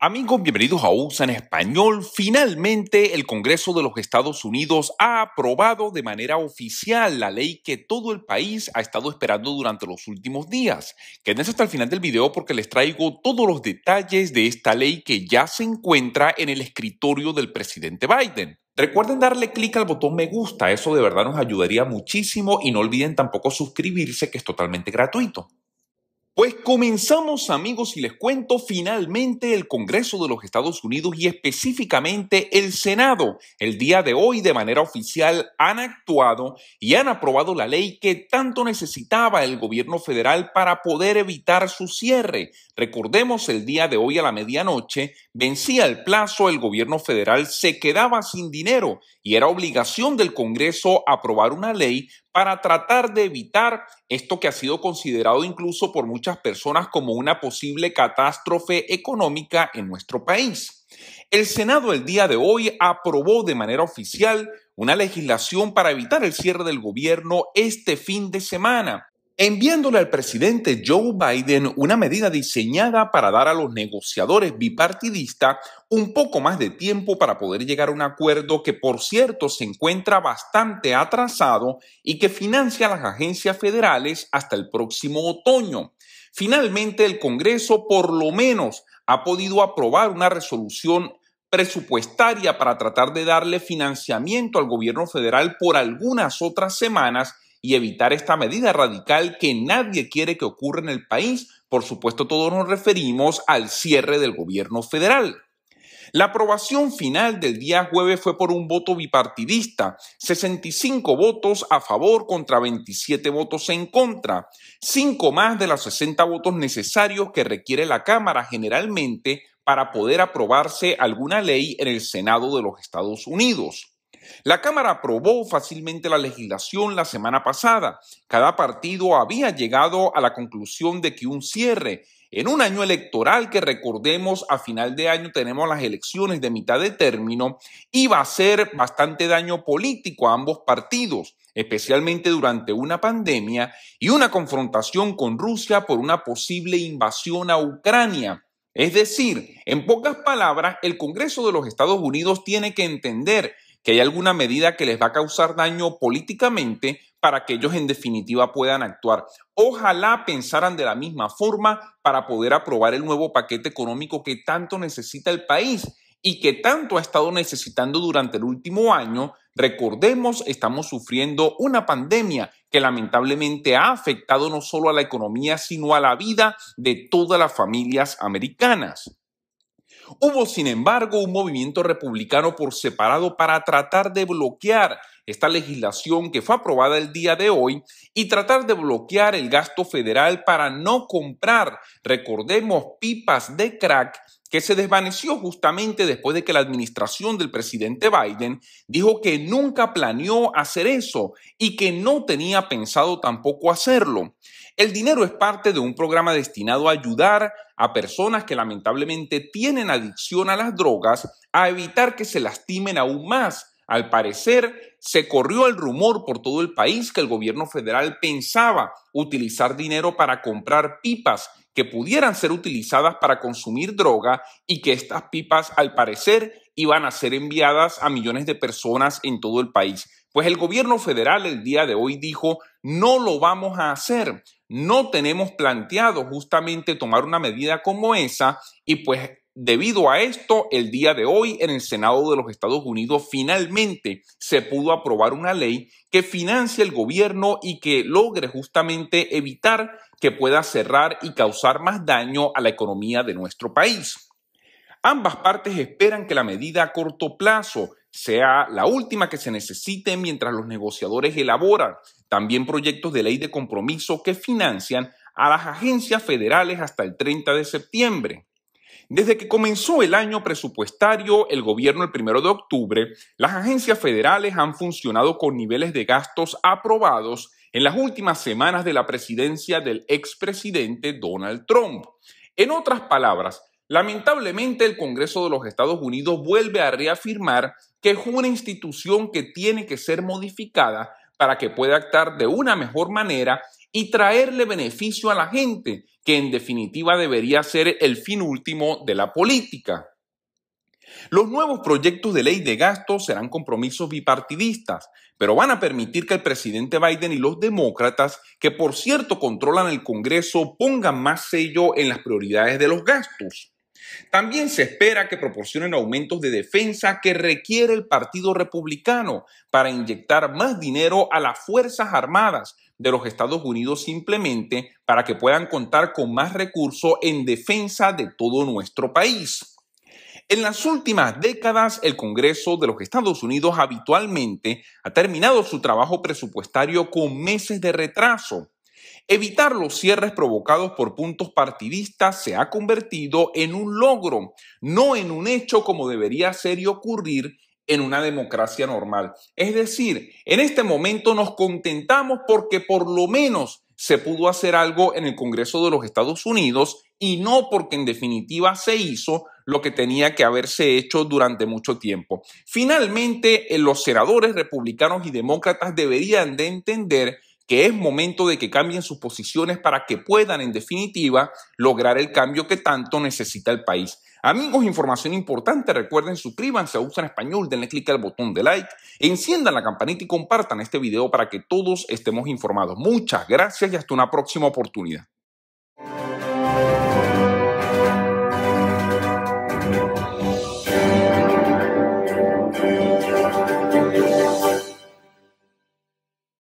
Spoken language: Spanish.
Amigos, bienvenidos a USA en Español. Finalmente, el Congreso de los Estados Unidos ha aprobado de manera oficial la ley que todo el país ha estado esperando durante los últimos días. Quédense hasta el final del video porque les traigo todos los detalles de esta ley que ya se encuentra en el escritorio del presidente Biden. Recuerden darle clic al botón me gusta, eso de verdad nos ayudaría muchísimo y no olviden tampoco suscribirse, que es totalmente gratuito. Pues comenzamos, amigos, y les cuento, finalmente el Congreso de los Estados Unidos y específicamente el Senado, el día de hoy de manera oficial han actuado y han aprobado la ley que tanto necesitaba el gobierno federal para poder evitar su cierre. Recordemos, el día de hoy a la medianoche vencía el plazo, el gobierno federal se quedaba sin dinero y era obligación del Congreso aprobar una ley para tratar de evitar esto que ha sido considerado incluso por muchas personas como una posible catástrofe económica en nuestro país. El Senado el día de hoy aprobó de manera oficial una legislación para evitar el cierre del gobierno este fin de semana, enviándole al presidente Joe Biden una medida diseñada para dar a los negociadores bipartidistas un poco más de tiempo para poder llegar a un acuerdo que, por cierto, se encuentra bastante atrasado y que financia a las agencias federales hasta el próximo otoño. Finalmente, el Congreso por lo menos ha podido aprobar una resolución presupuestaria para tratar de darle financiamiento al gobierno federal por algunas otras semanas y evitar esta medida radical que nadie quiere que ocurra en el país. Por supuesto, todos nos referimos al cierre del gobierno federal. La aprobación final del día jueves fue por un voto bipartidista, 65 votos a favor contra 27 votos en contra, 5 más de los 60 votos necesarios que requiere la Cámara generalmente para poder aprobarse alguna ley en el Senado de los Estados Unidos. La Cámara aprobó fácilmente la legislación la semana pasada. Cada partido había llegado a la conclusión de que un cierre en un año electoral, que recordemos a final de año tenemos las elecciones de mitad de término, iba a hacer bastante daño político a ambos partidos, especialmente durante una pandemia y una confrontación con Rusia por una posible invasión a Ucrania. Es decir, en pocas palabras, el Congreso de los Estados Unidos tiene que entender que hay alguna medida que les va a causar daño políticamente para que ellos en definitiva puedan actuar. Ojalá pensaran de la misma forma para poder aprobar el nuevo paquete económico que tanto necesita el país y que tanto ha estado necesitando durante el último año. Recordemos, estamos sufriendo una pandemia que lamentablemente ha afectado no solo a la economía, sino a la vida de todas las familias americanas. Hubo, sin embargo, un movimiento republicano por separado para tratar de bloquear esta legislación que fue aprobada el día de hoy y tratar de bloquear el gasto federal para no comprar, recordemos, pipas de crack, que se desvaneció justamente después de que la administración del presidente Biden dijo que nunca planeó hacer eso y que no tenía pensado tampoco hacerlo. El dinero es parte de un programa destinado a ayudar a personas que lamentablemente tienen adicción a las drogas a evitar que se lastimen aún más. Al parecer, se corrió el rumor por todo el país que el gobierno federal pensaba utilizar dinero para comprar pipas que pudieran ser utilizadas para consumir droga y que estas pipas, al parecer, iban a ser enviadas a millones de personas en todo el país. Pues el gobierno federal el día de hoy dijo, no lo vamos a hacer. No tenemos planteado justamente tomar una medida como esa y pues debido a esto, el día de hoy en el Senado de los Estados Unidos finalmente se pudo aprobar una ley que financie el gobierno y que logre justamente evitar que pueda cerrar y causar más daño a la economía de nuestro país. Ambas partes esperan que la medida a corto plazo sea la última que se necesite mientras los negociadores elaboran también proyectos de ley de compromiso que financian a las agencias federales hasta el 30 de septiembre. Desde que comenzó el año presupuestario, el gobierno el 1 de octubre, las agencias federales han funcionado con niveles de gastos aprobados en las últimas semanas de la presidencia del expresidente Donald Trump. En otras palabras, lamentablemente el Congreso de los Estados Unidos vuelve a reafirmar que es una institución que tiene que ser modificada para que pueda actuar de una mejor manera y traerle beneficio a la gente, que en definitiva debería ser el fin último de la política. Los nuevos proyectos de ley de gasto serán compromisos bipartidistas, pero van a permitir que el presidente Biden y los demócratas, que por cierto controlan el Congreso, pongan más sello en las prioridades de los gastos. También se espera que proporcionen aumentos de defensa que requiere el Partido Republicano para inyectar más dinero a las Fuerzas Armadas de los Estados Unidos, simplemente para que puedan contar con más recursos en defensa de todo nuestro país. En las últimas décadas, el Congreso de los Estados Unidos habitualmente ha terminado su trabajo presupuestario con meses de retraso. Evitar los cierres provocados por puntos partidistas se ha convertido en un logro, no en un hecho como debería ser y ocurrir en una democracia normal. Es decir, en este momento nos contentamos porque por lo menos se pudo hacer algo en el Congreso de los Estados Unidos y no porque en definitiva se hizo lo que tenía que haberse hecho durante mucho tiempo. Finalmente, los senadores republicanos y demócratas deberían de entender que es momento de que cambien sus posiciones para que puedan, en definitiva, lograr el cambio que tanto necesita el país. Amigos, información importante, recuerden, suscríbanse a USA en Español, denle clic al botón de like, enciendan la campanita y compartan este video para que todos estemos informados. Muchas gracias y hasta una próxima oportunidad.